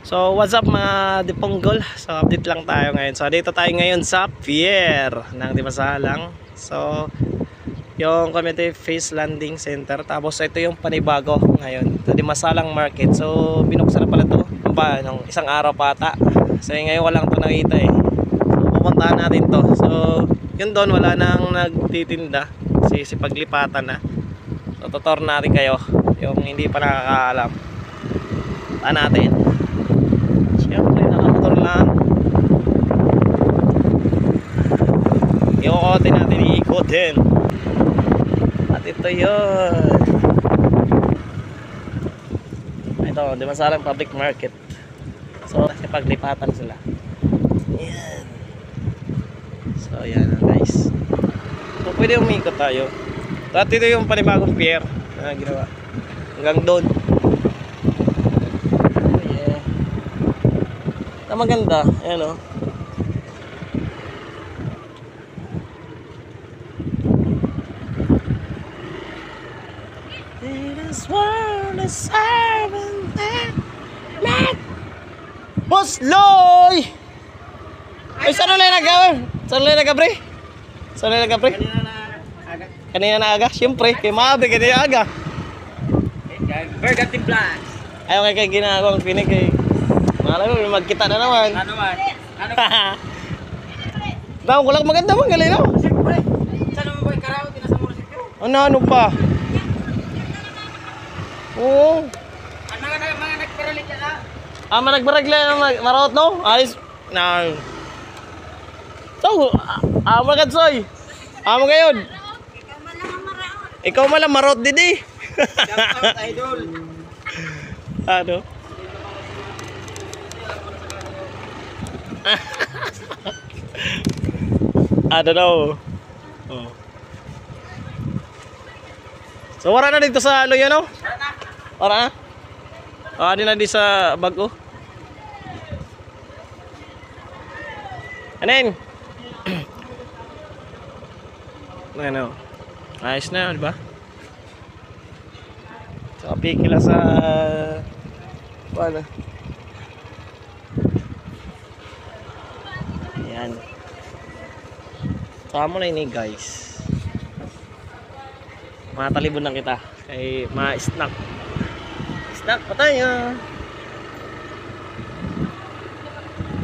So what's up mga Diponggol? So update lang tayo ngayon. So dito tayo ngayon sa pier ng Dimasalang. So yung Community Face Landing Center. Tapos ito yung panibago ngayon sa Dimasalang Market. So binuksan na pala to nung isang araw pa ata. So ngayon walang to nakita eh. So pupuntahan natin to. So yun doon wala nang nagtitinda. Kasi paglipatan na. So tutor natin kayo yung hindi pa nakakaalam. Taan natin. Siyempre nakamotor lang. Ikokotin natin, iikotin. At ito yun. Ito, Dimasalang Public Market. So kasi paglipatan sila. Yan. So yan guys. So pwede umikot tayo. At ito yung panibagong pier na ginawa. Hanggang doon. Maganda, ayan o. This world is serving man. Boss Loy! Ay, saan ulit nagawin? Saan ulit nagabri? Saan ulit nagabri? Kanina na aga. Kanina na aga? Siyempre, kay maabi, kanina aga. Vergative Blast. Ayaw kay ginagawang pinig kay malam mo magkita na naman. Ano man? Ano? Daw ko lang maganda man gali no. Siyempre. Saan mo ba ikaraw tinasa mo sityo? Ano pa? Oo. Mga nagparalit na. Managbaragla marawot no? Ayos na. So, magad soy. Mo gayon. Ikaw malang marawot didi. Shout out idol. Ano? I don't know. Oh. So wala na dito sa Loyo no? Wala na? Di na di sa Bago. Anin? Ano? Ayos na, di ba? So apikila sa wala. Yan. Sama na ini guys. Matalibon lang kita. Kay ma-snack. Snack pa tayo.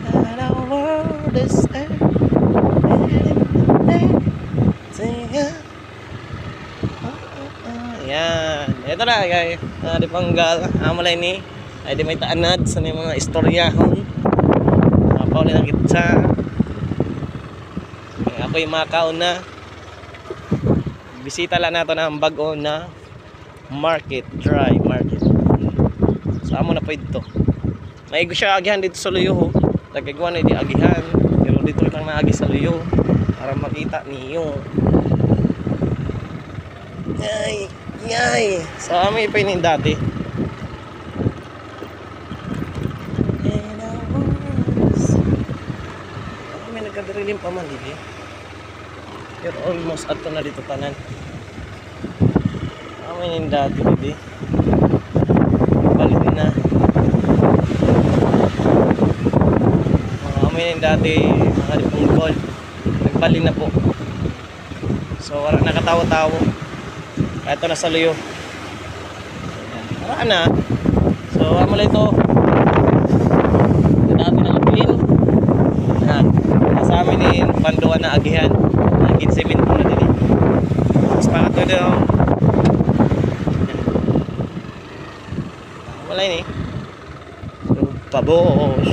The world is yan. Ito na guys. Dipanggal. Amalay ni. Ay di may taanad sa mga istoryahon. Pauli na kita. Ako yung makaon na bisita lang nato ng bago na market, dry market. So amo na po ito. Maigo siya agihan dito sa Luyo. Nagagawa na di agihan. Pero dito lang naagi sa Luyo para makita niyo. Yay. So amoy pa yun dati. May nagkadarilim pa man dito. You're almost at na dito tanan. Amin yung dati dito. Balik na. Mga amin yung dati mga Diponggol. Nagbalik na po. So wala nakatawa-tawa. Ito na sa Luyo. Wala na. So amala ito. Dati na lapin. Sa amin yung panduan na agihan. Naging cement na din. Mas pangatlo daw. Wala yun eh. So, pabos.